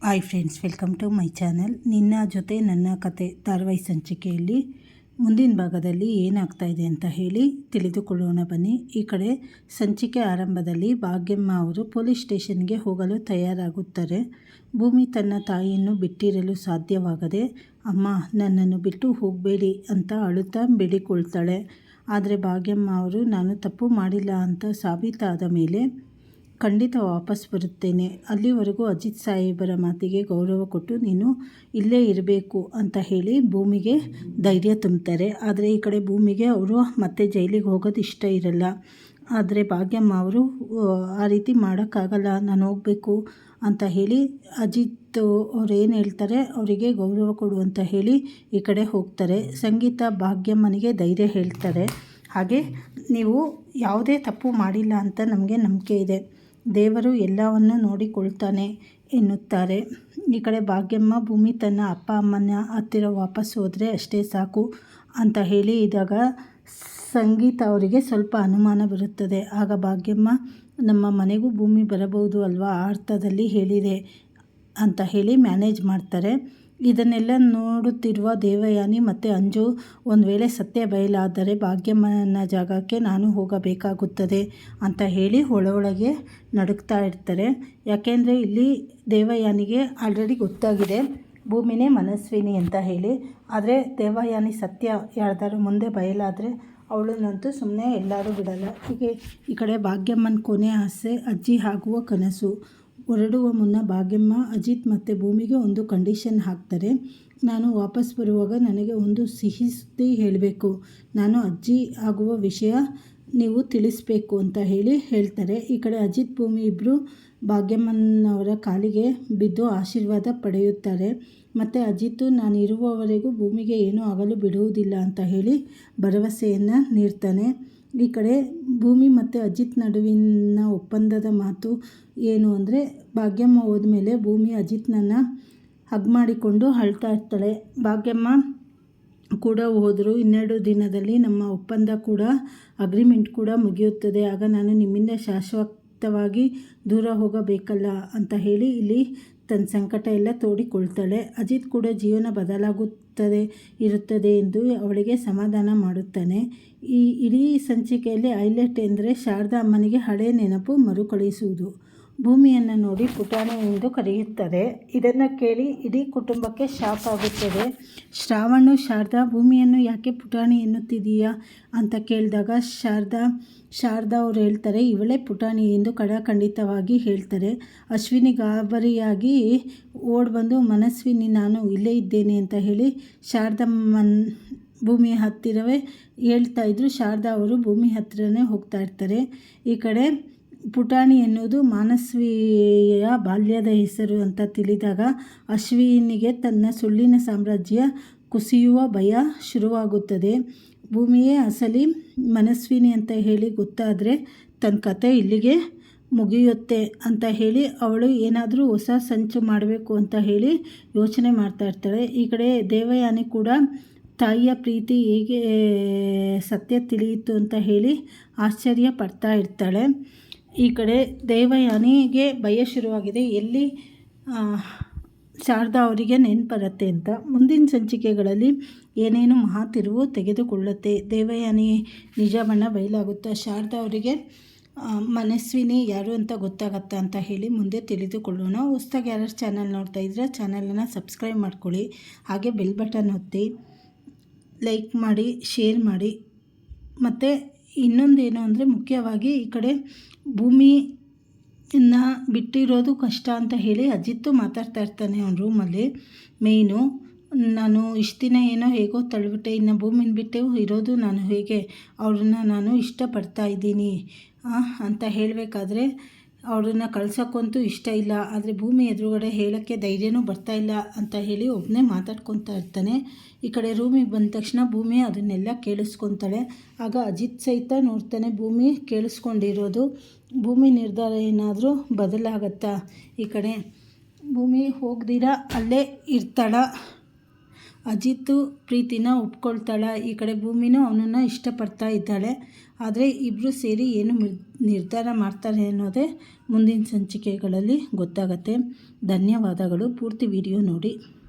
Hi friends, welcome to my channel. ನಿನ್ನ ಜೊತೆ ನನ್ನ ಕತೆ ಧಾರಾವಾಹಿ ಸಂಚಿಕೆಯಲ್ಲಿ ಮುಂದಿನ ಭಾಗದಲ್ಲಿ ಏನಾಗ್ತಾ ಇದೆ ಅಂತ ಹೇಳಿ ತಿಳಿದುಕೊಳ್ಳೋಣ ಬನ್ನಿ. ಈ ಕಡೆ ಸಂಚಿಕೆ ಆರಂಭದಲ್ಲಿ ಭಾಗ್ಯಮ್ಮ ಅವರು ಪೊಲೀಸ್ ಸ್ಟೇಷನ್ಗೆ ಹೋಗಲು ತಯಾರಾಗುತ್ತಾರೆ. ಭೂಮಿ ತನ್ನ ತಾಯಿಯನ್ನು ಬಿಟ್ಟಿರಲು ಸಾಧ್ಯವಾಗದೆ, ಅಮ್ಮ ನನ್ನನ್ನು ಬಿಟ್ಟು ಹೋಗಬೇಡಿ ಅಂತ ಅಳುತ್ತಾ ಬೇಡಿಕೊಳ್ತಾಳೆ. ಆದರೆ ಭಾಗ್ಯಮ್ಮ ಅವರು ನಾನು ತಪ್ಪು ಮಾಡಿಲ್ಲ ಅಂತ ಸಾಬೀತಾದ ಮೇಲೆ ಖಂಡಿತ ವಾಪಸ್ ಬರುತ್ತೇನೆ, ಅಲ್ಲಿವರೆಗೂ ಅಜಿತ್ ಸಾಹೇಬರ ಮಾತಿಗೆ ಗೌರವ ಕೊಟ್ಟು ನೀನು ಇಲ್ಲೇ ಇರಬೇಕು ಅಂತ ಹೇಳಿ ಭೂಮಿಗೆ ಧೈರ್ಯ ತುಂಬ್ತಾರೆ. ಆದರೆ ಈ ಕಡೆ ಭೂಮಿಗೆ ಅವರು ಮತ್ತೆ ಜೈಲಿಗೆ ಹೋಗೋದು ಇಷ್ಟ ಇರಲ್ಲ. ಆದರೆ ಭಾಗ್ಯಮ್ಮ ಅವರು ಆ ರೀತಿ ಮಾಡೋಕ್ಕಾಗಲ್ಲ, ನಾನು ಹೋಗಬೇಕು ಅಂತ ಹೇಳಿ ಅಜಿತ್ ಅವ್ರು ಏನು ಹೇಳ್ತಾರೆ ಅವರಿಗೆ ಗೌರವ ಕೊಡು ಅಂತ ಹೇಳಿ ಈ ಕಡೆ ಹೋಗ್ತಾರೆ. ಸಂಗೀತ ಭಾಗ್ಯಮ್ಮನಿಗೆ ಧೈರ್ಯ ಹೇಳ್ತಾರೆ. ಹಾಗೆ ನೀವು ಯಾವುದೇ ತಪ್ಪು ಮಾಡಿಲ್ಲ ಅಂತ ನಮಗೆ ನಂಬಿಕೆ ಇದೆ, ದೇವರು ಎಲ್ಲವನ್ನು ನೋಡಿಕೊಳ್ತಾನೆ ಎನ್ನುತ್ತಾರೆ. ಈ ಕಡೆ ಭಾಗ್ಯಮ್ಮ ಭೂಮಿ ತನ್ನ ಅಪ್ಪ ಅಮ್ಮನ ಹತ್ತಿರ ವಾಪಸ್ ಹೋದರೆ ಅಷ್ಟೇ ಸಾಕು ಅಂತ ಹೇಳಿ ಇದ್ದಾಗ ಸಂಗೀತ ಅವರಿಗೆ ಸ್ವಲ್ಪ ಅನುಮಾನ ಬರುತ್ತದೆ. ಆಗ ಭಾಗ್ಯಮ್ಮ ನಮ್ಮ ಮನೆಗೂ ಭೂಮಿ ಬರಬಹುದು ಅಲ್ವಾ, ಆ ಅರ್ಥದಲ್ಲಿ ಹೇಳಿದೆ ಅಂತ ಹೇಳಿ ಮ್ಯಾನೇಜ್ ಮಾಡ್ತಾರೆ. ಇದನ್ನೆಲ್ಲ ನೋಡುತ್ತಿರುವ ದೇವಯಾನಿ ಮತ್ತು ಅಂಜು ಒಂದು ವೇಳೆ ಸತ್ಯ ಬಯಲಾದರೆ ಭಾಗ್ಯಮ್ಮನ ಜಾಗಕ್ಕೆ ನಾನು ಹೋಗಬೇಕಾಗುತ್ತದೆ ಅಂತ ಹೇಳಿ ಒಳಗೆ ನಡುಕ್ತಾ ಇರ್ತಾರೆ. ಯಾಕೆಂದರೆ ಇಲ್ಲಿ ದೇವಯಾನಿಗೆ ಆಲ್ರೆಡಿ ಗೊತ್ತಾಗಿದೆ ಭೂಮಿನೇ ಮನಸ್ವಿನಿ ಅಂತ ಹೇಳಿ. ಆದರೆ ದೇವಯಾನಿ ಸತ್ಯ ಯಾರ್ದಾರು ಮುಂದೆ ಬಯಲಾದರೆ ಅವಳನ್ನಂತೂ ಸುಮ್ಮನೆ ಎಲ್ಲರೂ ಬಿಡಲ್ಲ. ಹೀಗೆ ಈ ಕಡೆ ಭಾಗ್ಯಮ್ಮನ ಕೊನೆ ಆಸೆ ಅಜ್ಜಿ ಆಗುವ ಕನಸು. ಹೊರಡುವ ಮುನ್ನ ಭಾಗ್ಯಮ್ಮ ಅಜಿತ್ ಮತ್ತು ಭೂಮಿಗೆ ಒಂದು ಕಂಡೀಷನ್ ಹಾಕ್ತಾರೆ. ನಾನು ವಾಪಸ್ ಬರುವಾಗ ನನಗೆ ಒಂದು ಸಿಹಿ ಸುದ್ದಿ ಹೇಳಬೇಕು, ನಾನು ಅಜ್ಜಿ ಆಗುವ ವಿಷಯ ನೀವು ತಿಳಿಸ್ಬೇಕು ಅಂತ ಹೇಳಿ ಹೇಳ್ತಾರೆ. ಈ ಕಡೆ ಅಜಿತ್ ಭೂಮಿ ಇಬ್ಬರು ಭಾಗ್ಯಮ್ಮನವರ ಕಾಲಿಗೆ ಬಿದ್ದು ಆಶೀರ್ವಾದ ಪಡೆಯುತ್ತಾರೆ. ಮತ್ತು ಅಜಿತ್ ನಾನು ಇರುವವರೆಗೂ ಭೂಮಿಗೆ ಏನೂ ಆಗಲು ಬಿಡುವುದಿಲ್ಲ ಅಂತ ಹೇಳಿ ಭರವಸೆಯನ್ನು ನೀಡ್ತಾನೆ. ಈ ಕಡೆ ಭೂಮಿ ಮತ್ತು ಅಜಿತ್ ನಡುವಿನ ಒಪ್ಪಂದದ ಮಾತು ಏನು ಅಂದರೆ, ಭಾಗ್ಯಮ್ಮ ಹೋದ್ಮೇಲೆ ಭೂಮಿ ಅಜಿತ್ನನ್ನು ಹಗ್ ಮಾಡಿಕೊಂಡು ಅಳ್ತಾ ಇರ್ತಾಳೆ. ಭಾಗ್ಯಮ್ಮ ಕೂಡ ಹೋದರು, 12 ದಿನದಲ್ಲಿ ನಮ್ಮ ಒಪ್ಪಂದ ಕೂಡ ಅಗ್ರಿಮೆಂಟ್ ಕೂಡ ಮುಗಿಯುತ್ತದೆ, ಆಗ ನಾನು ನಿಮ್ಮಿಂದ ಶಾಶ್ವತವಾಗಿ ದೂರ ಹೋಗಬೇಕಲ್ಲ ಅಂತ ಹೇಳಿ ಇಲ್ಲಿ ತನ್ನ ಸಂಕಟ ಎಲ್ಲ ತೋಡಿಕೊಳ್ತಾಳೆ. ಅಜಿತ್ ಕೂಡ ಜೀವನ ಇರುತ್ತದೆ ಎಂದು ಅವಳಿಗೆ ಸಮಾಧಾನ ಮಾಡುತ್ತಾನೆ. ಈ ಇಡೀ ಸಂಚಿಕೆಯಲ್ಲಿ ಹೈಲೈಟ್ ಎಂದರೆ ಶಾರದಾ ಅಮ್ಮನಿಗೆ ಹಳೆಯ ನೆನಪು ಮರುಕಳಿಸುವುದು. ಭೂಮಿಯನ್ನು ನೋಡಿ ಪುಟಾಣಿ ಎಂದು ಕರೆಯುತ್ತದೆ. ಇದನ್ನು ಕೇಳಿ ಇಡೀ ಕುಟುಂಬಕ್ಕೆ ಶಾಕ್ ಆಗುತ್ತದೆ. ಶ್ರಾವಣು ಶಾರದಾ ಭೂಮಿಯನ್ನು ಯಾಕೆ ಪುಟಾಣಿ ಎನ್ನುತ್ತಿದೀಯಾ ಅಂತ ಕೇಳಿದಾಗ ಶಾರದಾ ಅವರು ಹೇಳ್ತಾರೆ, ಇವಳೇ ಪುಟಾಣಿ ಎಂದು ಖಂಡಿತವಾಗಿ ಹೇಳ್ತಾರೆ. ಅಶ್ವಿನಿ ಗಾಬರಿಯಾಗಿ ಓಡ್ಬಂದು ಮನಸ್ವಿನಿ ನಾನು ಇಲ್ಲೇ ಇದ್ದೇನೆ ಅಂತ ಹೇಳಿ ಭೂಮಿಯ ಹತ್ತಿರವೇ ಹೇಳ್ತಾ ಇದ್ರು. ಶಾರದಾ ಅವರು ಭೂಮಿ ಹತ್ತಿರನೇ ಹೋಗ್ತಾ ಇರ್ತಾರೆ. ಈ ಕಡೆ ಪುಟಾಣಿ ಎನ್ನುವುದು ಮಾನಸ್ವಿಯ ಬಾಲ್ಯದ ಹೆಸರು ಅಂತ ತಿಳಿದಾಗ ಅಶ್ವಿನಿಗೆ ತನ್ನ ಸುಳ್ಳಿನ ಸಾಮ್ರಾಜ್ಯ ಕುಸಿಯುವ ಭಯ ಶುರುವಾಗುತ್ತದೆ. ಭೂಮಿಯೇ ಅಸಲಿ ಮನಸ್ವಿನಿ ಅಂತ ಹೇಳಿ ಗೊತ್ತಾದರೆ ತನ್ನ ಕತೆ ಇಲ್ಲಿಗೆ ಮುಗಿಯುತ್ತೆ ಅಂತ ಹೇಳಿ ಅವಳು ಏನಾದರೂ ಹೊಸ ಸಂಚು ಮಾಡಬೇಕು ಅಂತ ಹೇಳಿ ಯೋಚನೆ ಮಾಡ್ತಾ ಇರ್ತಾಳೆ. ಈ ಕಡೆ ದೇವಯಾನಿ ಕೂಡ ತಾಯಿಯ ಪ್ರೀತಿ ಹೇಗೆ ಸತ್ಯ ತಿಳಿಯಿತು ಅಂತ ಹೇಳಿ ಆಶ್ಚರ್ಯ ಪಡ್ತಾ ಇರ್ತಾಳೆ. ಈ ಕಡೆ ದೇವಯಾನಿಗೆ ಭಯ ಶುರುವಾಗಿದೆ, ಎಲ್ಲಿ ಶಾರದಾ ಅವರಿಗೆ ನೆನಪರುತ್ತೆ ಅಂತ. ಮುಂದಿನ ಸಂಚಿಕೆಗಳಲ್ಲಿ ಏನೇನು ಮಹಾ ತಿರುವು ತೆಗೆದುಕೊಳ್ಳುತ್ತೆ, ದೇವಯಾನಿ ನಿಜ ಬಣ್ಣ ಬಯಲಾಗುತ್ತಾ, ಶಾರದಾ ಅವರಿಗೆ ಮನಸ್ವಿನಿ ಯಾರು ಅಂತ ಗೊತ್ತಾಗತ್ತಾ ಅಂತ ಹೇಳಿ ಮುಂದೆ ತಿಳಿದುಕೊಳ್ಳೋಣ. ಹೊಸದಾಗಿ ಯಾರು ಚಾನಲ್ ನೋಡ್ತಾ ಇದ್ರೆ ಚಾನಲನ್ನು ಸಬ್ಸ್ಕ್ರೈಬ್ ಮಾಡ್ಕೊಳ್ಳಿ, ಹಾಗೆ ಬೆಲ್ ಬಟನ್ ಒತ್ತಿ, ಲೈಕ್ ಮಾಡಿ, ಶೇರ್ ಮಾಡಿ. ಮತ್ತು ಇನ್ನೊಂದೇನು ಅಂದರೆ ಮುಖ್ಯವಾಗಿ ಈ ಕಡೆ ಭೂಮಿನ ಬಿಟ್ಟಿರೋದು ಕಷ್ಟ ಅಂತ ಹೇಳಿ ಅಜಿತ್ತು ಮಾತಾಡ್ತಾ ಇರ್ತಾನೆ ಅವನ ರೂಮಲ್ಲಿ. ಮೇಯ್ನು ನಾನು ಇಷ್ಟು ದಿನ ಏನೋ ಹೇಗೋ ತಳ್ಳಿಬಿಟ್ಟೆ, ಇನ್ನು ಭೂಮಿನ ಬಿಟ್ಟು ಇರೋದು ನಾನು ಹೇಗೆ, ಅವ್ರನ್ನ ನಾನು ಇಷ್ಟಪಡ್ತಾ ಇದ್ದೀನಿ ಅಂತ ಹೇಳಬೇಕಾದ್ರೆ ಅವ್ರನ್ನ ಕಳ್ಸೋಕ್ಕಂತೂ ಇಷ್ಟ ಇಲ್ಲ, ಆದರೆ ಭೂಮಿ ಎದುರುಗಡೆ ಹೇಳೋಕ್ಕೆ ಧೈರ್ಯನೂ ಬರ್ತಾ ಇಲ್ಲ ಅಂತ ಹೇಳಿ ಒಬ್ಬನೇ ಮಾತಾಡ್ಕೊತಾ ಇರ್ತಾನೆ. ಈ ಕಡೆ ರೂಮಿಗೆ ಬಂದ ತಕ್ಷಣ ಭೂಮಿ ಅದನ್ನೆಲ್ಲ ಕೇಳಿಸ್ಕೊತಾಳೆ. ಆಗ ಅಜಿತ್ ಸಹಿತ ನೋಡ್ತಾನೆ ಭೂಮಿ ಕೇಳಿಸ್ಕೊಂಡಿರೋದು. ಭೂಮಿ ನಿರ್ಧಾರ ಏನಾದರೂ ಬದಲಾಗತ್ತಾ, ಈ ಕಡೆ ಭೂಮಿ ಹೋಗ್ದಿರ ಅಲ್ಲೇ ಇರ್ತಾಳ, ಅಜಿತ್ ಪ್ರೀತಿನ ಒಪ್ಕೊಳ್ತಾಳ. ಈ ಕಡೆ ಭೂಮಿನೂ ಅವನನ್ನು ಇಷ್ಟಪಡ್ತಾ ಇದ್ದಾಳೆ. ಆದರೆ ಇಬ್ಬರು ಸೇರಿ ಏನು ನಿರ್ಧಾರ ಮಾಡ್ತಾರೆ ಅನ್ನೋದೇ ಮುಂದಿನ ಸಂಚಿಕೆಗಳಲ್ಲಿ ಗೊತ್ತಾಗತ್ತೆ. ಧನ್ಯವಾದಗಳು. ಪೂರ್ತಿ ವಿಡಿಯೋ ನೋಡಿ.